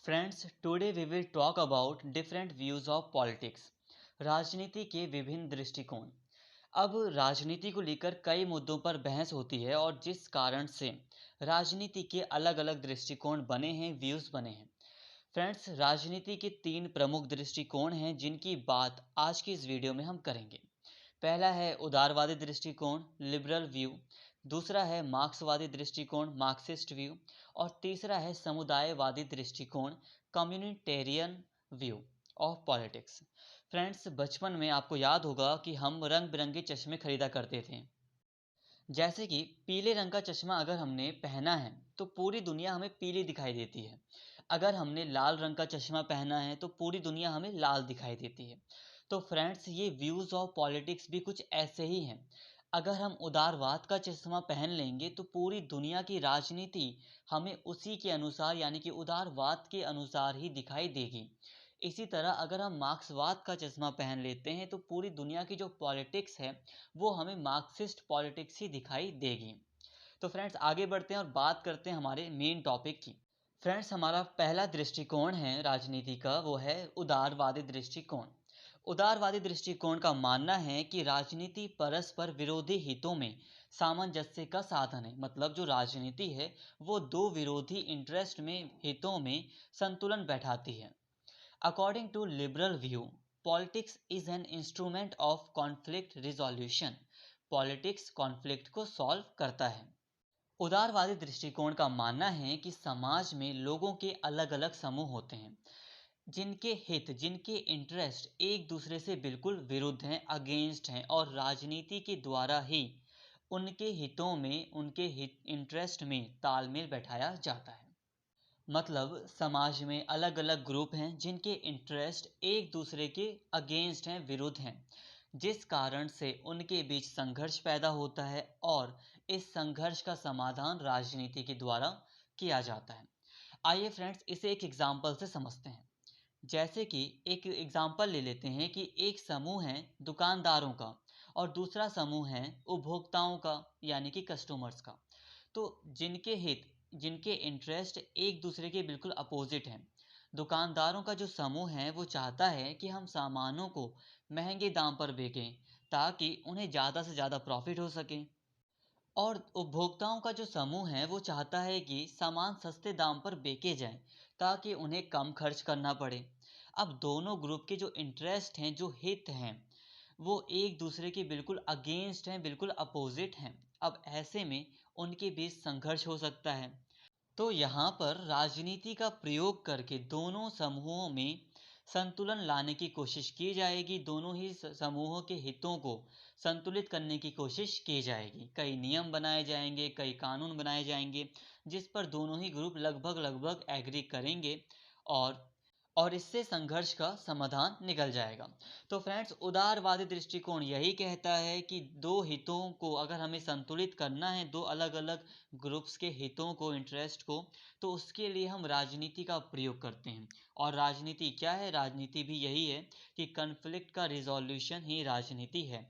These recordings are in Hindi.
Friends, today we will talk about different views of politics. राजनीति के विभिन्न दृष्टिकोण। अब राजनीति को लेकर कई मुद्दों पर बहस होती है और जिस कारण से राजनीति के अलग अलग दृष्टिकोण बने हैं, व्यूज बने हैं। फ्रेंड्स, राजनीति के तीन प्रमुख दृष्टिकोण हैं जिनकी बात आज की इस वीडियो में हम करेंगे। पहला है उदारवादी दृष्टिकोण, लिबरल व्यू। दूसरा है मार्क्सवादी दृष्टिकोण, मार्क्सिस्ट व्यू। और तीसरा है समुदायवादी दृष्टिकोण, communitarian view of politics. Friends, बचपन में आपको याद होगा कि हम रंग बिरंगे चश्मे खरीदा करते थे। जैसे कि पीले रंग का चश्मा अगर हमने पहना है तो पूरी दुनिया हमें पीली दिखाई देती है। अगर हमने लाल रंग का चश्मा पहना है तो पूरी दुनिया हमें लाल दिखाई देती है। तो फ्रेंड्स, ये व्यूज़ ऑफ पॉलिटिक्स भी कुछ ऐसे ही हैं। अगर हम उदारवाद का चश्मा पहन लेंगे तो पूरी दुनिया की राजनीति हमें उसी के अनुसार यानी कि उदारवाद के अनुसार ही दिखाई देगी। इसी तरह अगर हम मार्क्सवाद का चश्मा पहन लेते हैं तो पूरी दुनिया की जो पॉलिटिक्स है वो हमें मार्क्सिस्ट पॉलिटिक्स ही दिखाई देगी। तो फ्रेंड्स, आगे बढ़ते हैं और बात करते हैं हमारे मेन टॉपिक की। फ्रेंड्स, हमारा पहला दृष्टिकोण है राजनीति का, वो है उदारवादी दृष्टिकोण। उदारवादी दृष्टिकोण का मानना है कि राजनीति परस्पर विरोधी हितों में सामंजस्य का साधन है। मतलब जो राजनीति है वो दो विरोधी इंटरेस्ट में हितों में संतुलन बैठाती है। According to liberal view, politics is an instrument of conflict resolution. Politics conflict को सॉल्व करता है। उदारवादी दृष्टिकोण का मानना है कि समाज में लोगों के अलग अलग समूह होते हैं जिनके हित, जिनके इंटरेस्ट एक दूसरे से बिल्कुल विरुद्ध हैं, अगेंस्ट हैं, और राजनीति के द्वारा ही उनके हितों में, उनके हित इंटरेस्ट में तालमेल बैठाया जाता है। मतलब समाज में अलग अलग ग्रुप हैं जिनके इंटरेस्ट एक दूसरे के अगेंस्ट हैं, विरुद्ध हैं, जिस कारण से उनके बीच संघर्ष पैदा होता है और इस संघर्ष का समाधान राजनीति के द्वारा किया जाता है। आइए फ्रेंड्स, इसे एक एग्जाम्पल से समझते हैं। जैसे कि एक एग्जाम्पल ले लेते हैं कि एक समूह है दुकानदारों का और दूसरा समूह है उपभोक्ताओं का यानी कि कस्टमर्स का। तो जिनके हित, जिनके इंटरेस्ट एक दूसरे के बिल्कुल अपोजिट हैं। दुकानदारों का जो समूह है वो चाहता है कि हम सामानों को महंगे दाम पर बेचें ताकि उन्हें ज़्यादा से ज़्यादा प्रॉफिट हो सके। और उपभोक्ताओं का जो समूह है वो चाहता है कि सामान सस्ते दाम पर बेचे जाएं ताकि उन्हें कम खर्च करना पड़े। अब दोनों ग्रुप के जो इंटरेस्ट हैं, जो हित हैं, वो एक दूसरे के बिल्कुल अगेंस्ट हैं, बिल्कुल अपोजिट हैं। अब ऐसे में उनके बीच संघर्ष हो सकता है। तो यहाँ पर राजनीति का प्रयोग करके दोनों समूहों में संतुलन लाने की कोशिश की जाएगी। दोनों ही समूहों के हितों को संतुलित करने की कोशिश की जाएगी। कई नियम बनाए जाएंगे, कई कानून बनाए जाएंगे जिस पर दोनों ही ग्रुप लगभग लगभग एग्री करेंगे और इससे संघर्ष का समाधान निकल जाएगा। तो फ्रेंड्स, उदारवादी दृष्टिकोण यही कहता है कि दो हितों को अगर हमें संतुलित करना है, दो अलग अलग ग्रुप्स के हितों को, इंटरेस्ट को, तो उसके लिए हम राजनीति का प्रयोग करते हैं। और राजनीति क्या है? राजनीति भी यही है कि कन्फ्लिक्ट का रिजोल्यूशन ही राजनीति है।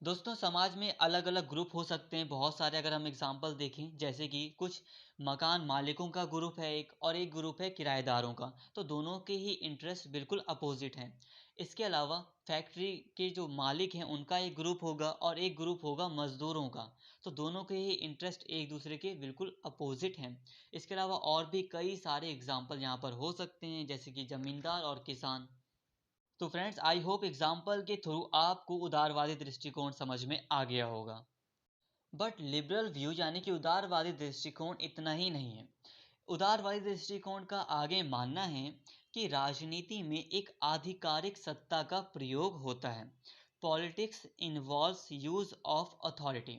दोस्तों, समाज में अलग अलग ग्रुप हो सकते हैं बहुत सारे। अगर हम एग्जांपल देखें, जैसे कि कुछ मकान मालिकों का ग्रुप है एक, और एक ग्रुप है किराएदारों का, तो दोनों के ही इंटरेस्ट बिल्कुल अपोजिट हैं। इसके अलावा फैक्ट्री के जो मालिक हैं उनका एक ग्रुप होगा और एक ग्रुप होगा मजदूरों का, तो दोनों के ही इंटरेस्ट एक दूसरे के बिल्कुल अपोजिट हैं। इसके अलावा और भी कई सारे एग्जाम्पल यहाँ पर हो सकते हैं, जैसे कि जमींदार और किसान। तो फ्रेंड्स, आई होप एग्जाम्पल के थ्रू आपको उदारवादी दृष्टिकोण समझ में आ गया होगा। बट लिबरल व्यू यानी कि उदारवादी दृष्टिकोण इतना ही नहीं है। उदारवादी दृष्टिकोण का आगे मानना है कि राजनीति में एक आधिकारिक सत्ता का प्रयोग होता है। Politics involves use of authority.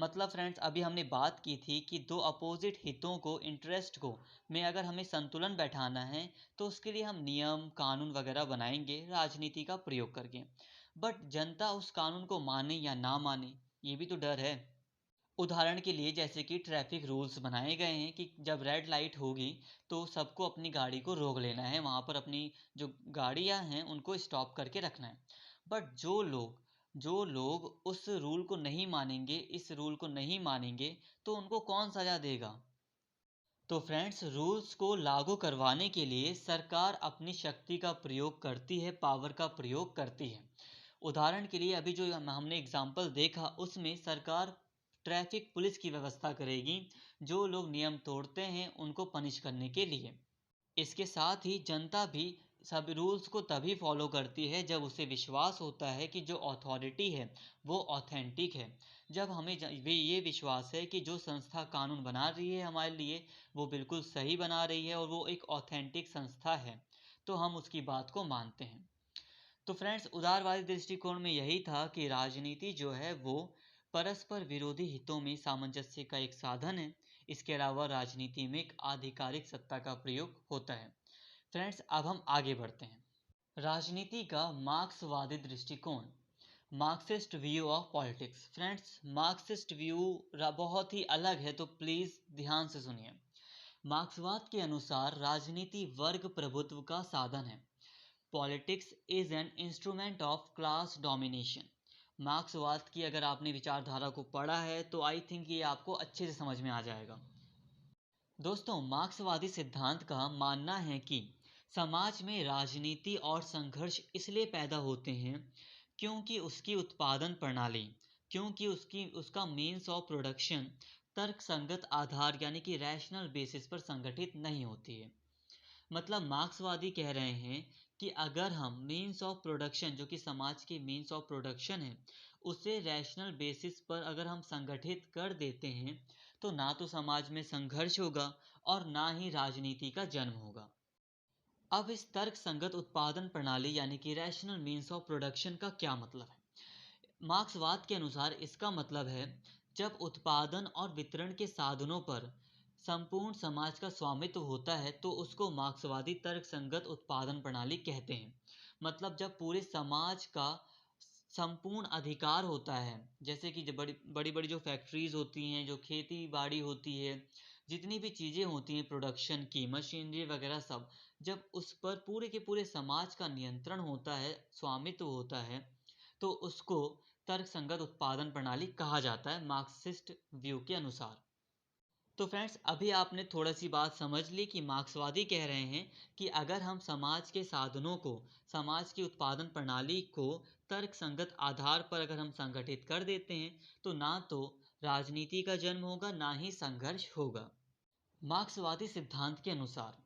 मतलब फ्रेंड्स, अभी हमने बात की थी कि दो अपोजिट हितों को, इंटरेस्ट को, में अगर हमें संतुलन बैठाना है तो उसके लिए हम नियम कानून वगैरह बनाएंगे राजनीति का प्रयोग करके। बट जनता उस कानून को माने या ना माने, ये भी तो डर है। उदाहरण के लिए जैसे कि ट्रैफिक रूल्स बनाए गए हैं कि जब रेड लाइट होगी तो सबको अपनी गाड़ी को रोक लेना है, वहाँ पर अपनी जो गाड़ियाँ हैं उनको स्टॉप करके रखना है। बट जो लोग उस रूल को नहीं मानेंगे, इस रूल को नहीं मानेंगे, तो उनको कौन सजा देगा? तो फ्रेंड्स, रूल्स को लागू करवाने के लिए सरकार अपनी शक्ति का प्रयोग करती है, पावर का प्रयोग करती है। उदाहरण के लिए अभी जो हमने एग्जाम्पल देखा उसमें सरकार ट्रैफिक पुलिस की व्यवस्था करेगी, जो लोग नियम तोड़ते हैं उनको पनिश करने के लिए। इसके साथ ही जनता भी सब रूल्स को तभी फॉलो करती है जब उसे विश्वास होता है कि जो अथॉरिटी है वो ऑथेंटिक है। जब हमें ये विश्वास है कि जो संस्था कानून बना रही है हमारे लिए वो बिल्कुल सही बना रही है और वो एक ऑथेंटिक संस्था है, तो हम उसकी बात को मानते हैं। तो फ्रेंड्स, उदारवादी दृष्टिकोण में यही था कि राजनीति जो है वो परस्पर विरोधी हितों में सामंजस्य का एक साधन है। इसके अलावा राजनीति में एक आधिकारिक सत्ता का प्रयोग होता है। फ्रेंड्स, अब हम आगे बढ़ते हैं। राजनीति का मार्क्सवादी दृष्टिकोण, Marxist view of politics. Friends, Marxist view बहुत ही अलग है, तो प्लीज ध्यान से सुनिए। मार्क्सवाद के अनुसार राजनीति वर्ग प्रभुत्व का साधन है। Politics is an instrument of class domination. मार्क्सवाद की अगर आपने विचारधारा को पढ़ा है तो आई थिंक ये आपको अच्छे से समझ में आ जाएगा। दोस्तों, मार्क्सवादी सिद्धांत का मानना है कि समाज में राजनीति और संघर्ष इसलिए पैदा होते हैं क्योंकि उसकी उत्पादन प्रणाली, क्योंकि उसका मीन्स ऑफ प्रोडक्शन तर्कसंगत आधार यानी कि रैशनल बेसिस पर संगठित नहीं होती है। मतलब मार्क्सवादी कह रहे हैं कि अगर हम मीन्स ऑफ प्रोडक्शन, जो कि समाज की मीन्स ऑफ प्रोडक्शन है, उसे रैशनल बेसिस पर अगर हम संगठित कर देते हैं तो ना तो समाज में संघर्ष होगा और ना ही राजनीति का जन्म होगा। अब इस तर्क संगत उत्पादन प्रणाली यानी कि रैशनल मीन्स ऑफ प्रोडक्शन का क्या मतलब है? मार्क्सवाद के अनुसार इसका मतलब है जब उत्पादन और वितरण के साधनों पर संपूर्ण समाज का स्वामित्व होता है तो उसको मार्क्सवादी तर्कसंगत उत्पादन प्रणाली कहते हैं। मतलब जब पूरे समाज का संपूर्ण अधिकार होता है, जैसे कि जो बड़ी बड़ी बड़ी जो फैक्ट्रीज होती हैं, जो खेती बाड़ी होती है, जितनी भी चीज़ें होती हैं प्रोडक्शन की, मशीनरी वगैरह सब, जब उस पर पूरे के पूरे समाज का नियंत्रण होता है, स्वामित्व होता है, तो उसको तर्कसंगत उत्पादन प्रणाली कहा जाता है मार्क्सिस्ट व्यू के अनुसार। तो फ्रेंड्स, अभी आपने थोड़ा सी बात समझ ली कि मार्क्सवादी कह रहे हैं कि अगर हम समाज के साधनों को, समाज की उत्पादन प्रणाली को तर्कसंगत आधार पर अगर हम संगठित कर देते हैं तो ना तो राजनीति का जन्म होगा ना ही संघर्ष होगा। मार्क्सवादी सिद्धांत के अनुसार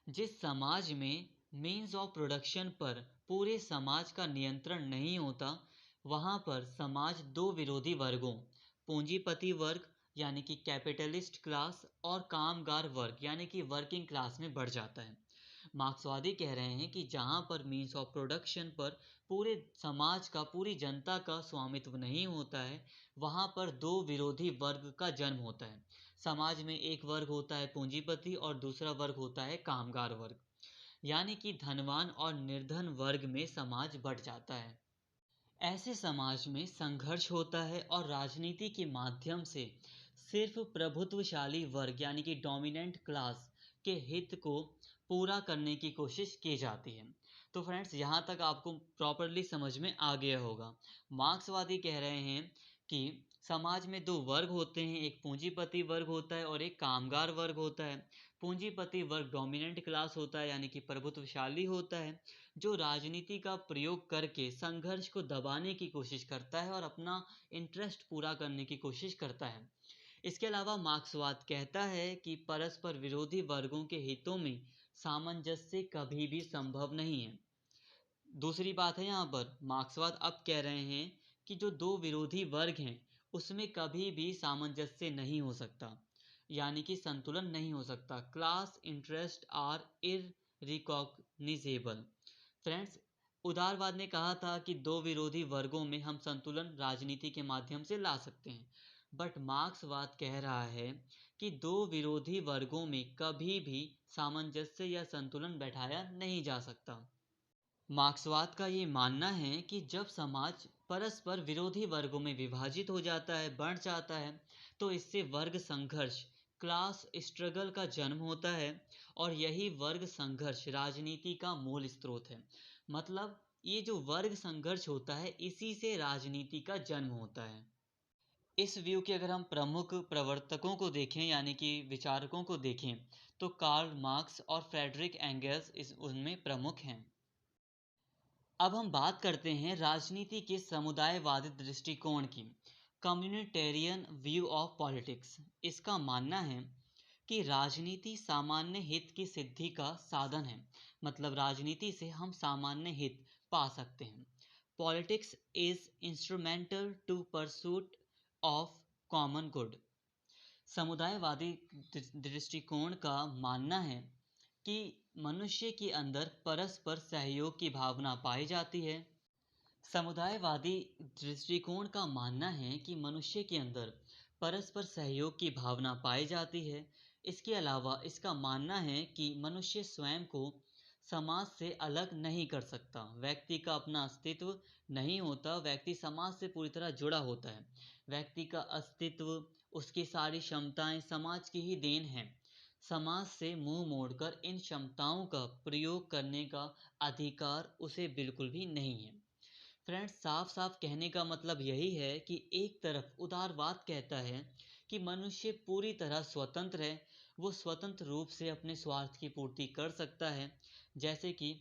जिस समाज में मीन्स ऑफ प्रोडक्शन पर पूरे समाज का नियंत्रण नहीं होता, वहाँ पर समाज दो विरोधी वर्गों, पूंजीपति वर्ग यानी कि कैपिटलिस्ट क्लास और कामगार वर्ग यानी कि वर्किंग क्लास में बढ़ जाता है। मार्क्सवादी कह रहे हैं कि जहाँ पर मीन्स ऑफ प्रोडक्शन पर पूरे समाज का, पूरी जनता का स्वामित्व नहीं होता है, वहाँ पर दो विरोधी वर्ग का जन्म होता है। समाज में एक वर्ग होता है पूंजीपति और दूसरा वर्ग होता है कामगार वर्ग, यानी कि धनवान और निर्धन वर्ग में समाज बंट जाता है। ऐसे समाज में संघर्ष होता है और राजनीति के माध्यम से सिर्फ प्रभुत्वशाली वर्ग यानी कि डोमिनेंट क्लास के हित को पूरा करने की कोशिश की जाती है। तो फ्रेंड्स, यहाँ तक आपको प्रॉपरली समझ में आ गया होगा। मार्क्सवादी कह रहे हैं कि समाज में दो वर्ग होते हैं, एक पूंजीपति वर्ग होता है और एक कामगार वर्ग होता है। पूंजीपति वर्ग डोमिनेंट क्लास होता है यानी कि प्रभुत्वशाली होता है, जो राजनीति का प्रयोग करके संघर्ष को दबाने की कोशिश करता है और अपना इंटरेस्ट पूरा करने की कोशिश करता है। इसके अलावा मार्क्सवाद कहता है कि परस्पर विरोधी वर्गों के हितों में सामंजस्य कभी भी संभव नहीं है। दूसरी बात है, यहाँ पर मार्क्सवाद अब कह रहे हैं कि जो दो विरोधी वर्ग हैं उसमें कभी भी सामंजस्य नहीं हो सकता, यानी कि संतुलन नहीं हो सकता। Class interest are irreconcilable. Friends, उदारवाद ने कहा था कि दो विरोधी वर्गों में हम संतुलन राजनीति के माध्यम से ला सकते हैं, बट मार्क्सवाद कह रहा है कि दो विरोधी वर्गों में कभी भी सामंजस्य या संतुलन बैठाया नहीं जा सकता। मार्क्सवाद का ये मानना है कि जब समाज परस्पर विरोधी वर्गों में विभाजित हो जाता है, बढ़ जाता है, तो इससे वर्ग संघर्ष, क्लास स्ट्रगल का जन्म होता है और यही वर्ग संघर्ष राजनीति का मूल स्रोत है। मतलब ये जो वर्ग संघर्ष होता है इसी से राजनीति का जन्म होता है। इस व्यू के अगर हम प्रमुख प्रवर्तकों को देखें यानी कि विचारकों को देखें तो कार्ल मार्क्स और फ्रेडरिक एंगल्स इस उनमें प्रमुख हैं। अब हम बात करते हैं राजनीति के समुदायवादी दृष्टिकोण की। Communitarian view of politics. इसका मानना है कि राजनीति सामान्य हित की सिद्धि का साधन है। मतलब राजनीति से हम सामान्य हित पा सकते हैं। Politics is instrumental to pursuit of common good. समुदायवादी दृष्टिकोण का मानना है कि मनुष्य के अंदर परस्पर सहयोग की भावना पाई जाती है। समुदायवादी दृष्टिकोण का मानना है कि मनुष्य के अंदर परस्पर सहयोग की भावना पाई जाती है। इसके अलावा इसका मानना है कि मनुष्य स्वयं को समाज से अलग नहीं कर सकता। व्यक्ति का अपना अस्तित्व नहीं होता, व्यक्ति समाज से पूरी तरह जुड़ा होता है। व्यक्ति का अस्तित्व, उसकी सारी क्षमताएं समाज की ही देन है। समाज से मुंह मोड़कर इन क्षमताओं का प्रयोग करने का अधिकार उसे बिल्कुल भी नहीं है। फ्रेंड्स, साफ साफ कहने का मतलब यही है कि एक तरफ उदारवाद कहता है कि मनुष्य पूरी तरह स्वतंत्र है, वो स्वतंत्र रूप से अपने स्वार्थ की पूर्ति कर सकता है। जैसे कि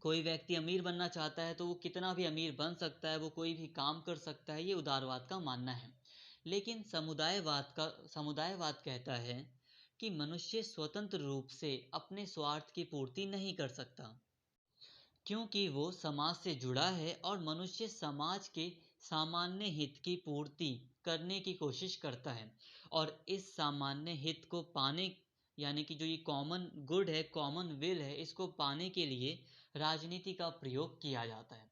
कोई व्यक्ति अमीर बनना चाहता है तो वो कितना भी अमीर बन सकता है, वो कोई भी काम कर सकता है, ये उदारवाद का मानना है। लेकिन समुदायवाद कहता है कि मनुष्य स्वतंत्र रूप से अपने स्वार्थ की पूर्ति नहीं कर सकता, क्योंकि वो समाज से जुड़ा है और मनुष्य समाज के सामान्य हित की पूर्ति करने की कोशिश करता है। और इस सामान्य हित को पाने यानी कि जो ये कॉमन गुड है, कॉमन विल है, इसको पाने के लिए राजनीति का प्रयोग किया जाता है।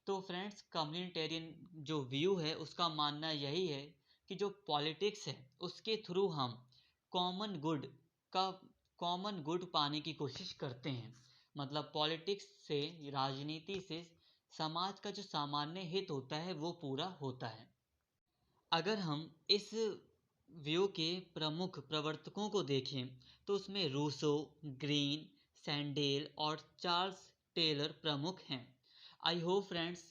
तो फ्रेंड्स, कम्युनिटेरियन जो व्यू है उसका मानना यही है कि जो पॉलिटिक्स है उसके थ्रू हम कॉमन गुड का कॉमन गुड पाने की कोशिश करते हैं। मतलब पॉलिटिक्स से, राजनीति से समाज का जो सामान्य हित होता है वो पूरा होता है। अगर हम इस व्यू के प्रमुख प्रवर्तकों को देखें तो उसमें रूसो, ग्रीन, सैंडेल और चार्ल्स टेलर प्रमुख हैं। आई होप फ्रेंड्स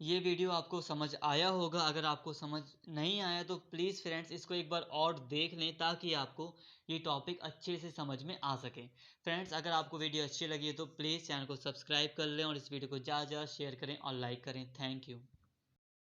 ये वीडियो आपको समझ आया होगा। अगर आपको समझ नहीं आया तो प्लीज़ फ्रेंड्स इसको एक बार और देख लें ताकि आपको ये टॉपिक अच्छे से समझ में आ सके। फ्रेंड्स, अगर आपको वीडियो अच्छी लगी है तो प्लीज़ चैनल को सब्सक्राइब कर लें और इस वीडियो को ज़्यादा से ज़्यादा शेयर करें और लाइक करें। Thank you.